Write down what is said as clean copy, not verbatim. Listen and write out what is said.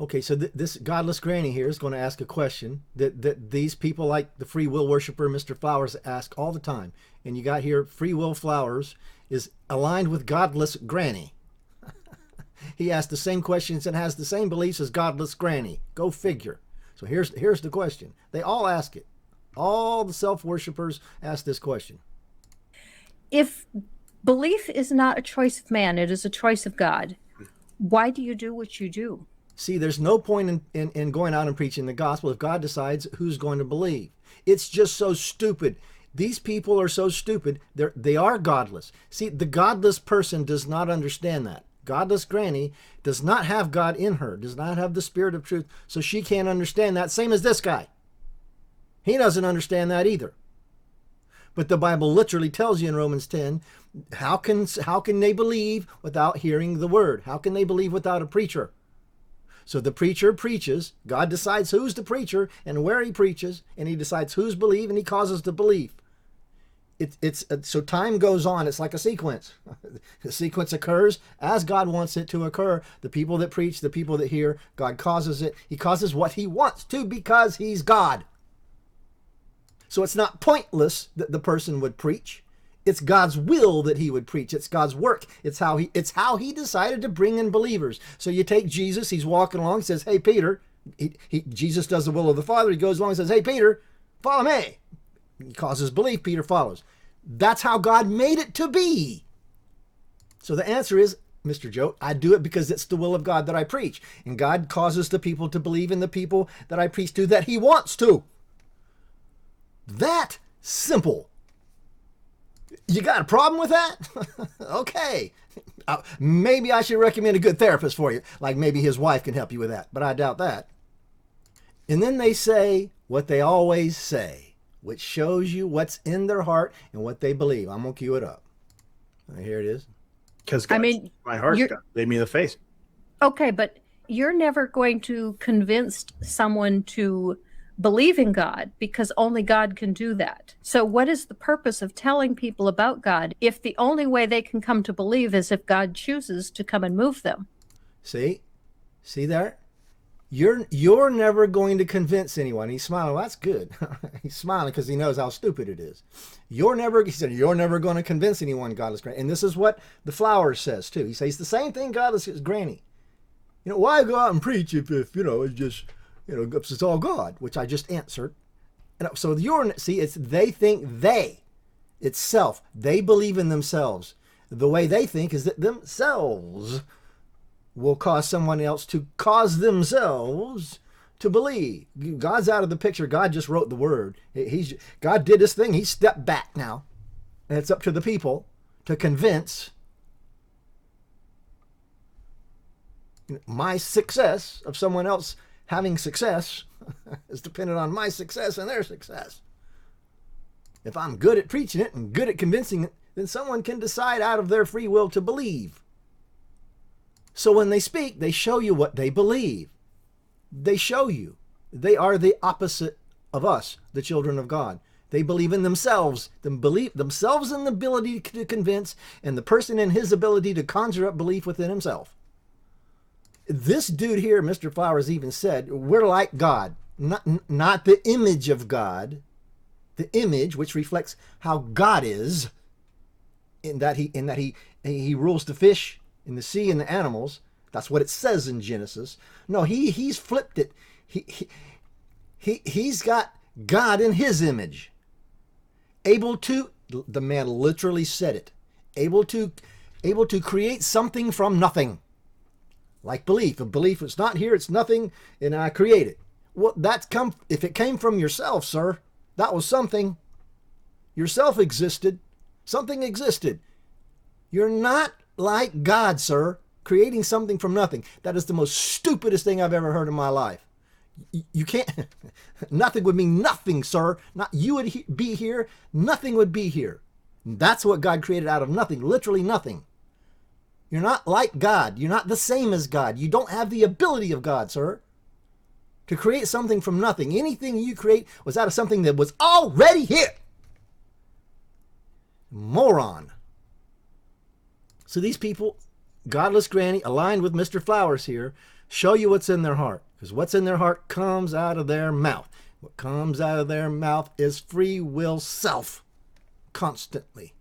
Okay, so this godless granny here is going to ask a question that these people like the free will worshiper Mr. Flowers ask all the time. And you got here, free will Flowers is aligned with godless granny. He asked the same questions and has the same beliefs as godless granny. Go figure. So here's the question. They all ask it. All the self-worshippers ask this question. If belief is not a choice of man, it is a choice of God, why do you do what you do? See, there's no point in going out and preaching the gospel if God decides who's going to believe. It's just so stupid. These people are so stupid. They are godless. See, the godless person does not understand that. Godless granny does not have God in her, does not have the spirit of truth, so she can't understand that. Same as this guy. He doesn't understand that either. But the Bible literally tells you in Romans 10, how can they believe without hearing the word? How can they believe without a preacher? So the preacher preaches, God decides who's the preacher and where he preaches, and he decides who's believe, and he causes the belief. So time goes on. It's like a sequence. The sequence occurs as God wants it to occur. The people that preach, the people that hear, God causes it. He causes what he wants to because he's God. So it's not pointless that the person would preach. It's God's will that he would preach. It's God's work. It's how he decided to bring in believers. So you take Jesus, he's walking along, says, hey, Peter. Jesus does the will of the Father. He goes along and says, hey, Peter, follow me. He causes belief, Peter follows. That's how God made it to be. So the answer is, Mr. Joe, I do it because it's the will of God that I preach. And God causes the people to believe in the people that I preach to that he wants to. That simple. You got a problem with that? Okay. Maybe I should recommend a good therapist for you. Like maybe his wife can help you with that. But I doubt that. And then they say what they always say, which shows you what's in their heart and what they believe. I'm going to cue it up. Here it is. Because my heart gave me the face. Okay, but you're never going to convince someone to believe in God because only God can do that. So what is the purpose of telling people about God if the only way they can come to believe is if God chooses to come and move them? See there? You're never going to convince anyone. He's smiling. Well, that's good. He's smiling because he knows how stupid it is. He said, you're never going to convince anyone, godless granny. And this is what the Flowers says too. He says the same thing, godless granny. Why go out and preach if it's just, it's all God, which I just answered. So they think it's self. They believe in themselves. The way they think is that themselves will cause someone else to cause themselves to believe. God's out of the picture. God just wrote the word. God did his thing. He stepped back now. And it's up to the people to convince. My success of someone else having success is dependent on my success and their success. If I'm good at preaching it and good at convincing it, then someone can decide out of their free will to believe. So when they speak, they show you what they believe. They show you. They are the opposite of us, the children of God. They believe in themselves, themselves in the ability to convince, and the person in his ability to conjure up belief within himself. This dude here, Mr. Flowers, even said, we're like God, not the image of God, the image which reflects how God is, in that he rules the fish in the sea and the animals. That's what it says in Genesis. No, he's flipped it. He's got God in his image, able to. The man literally said it. Able to create something from nothing. Like belief. If belief is not here, it's nothing, and I create it. Well, if it came from yourself, sir, that was something. Yourself existed. Something existed. You're not like God, sir, creating something from nothing. That is the most stupidest thing I've ever heard in my life. You can't. Nothing would mean nothing, sir. Not you would be here. Nothing would be here. That's what God created out of nothing. Literally nothing. You're not like God. You're not the same as God. You don't have the ability of God, sir, to create something from nothing. Anything you create was out of something that was already here. Moron. So these people, godless granny, aligned with Mr. Flowers here, show you what's in their heart, because what's in their heart comes out of their mouth. What comes out of their mouth is free will self constantly.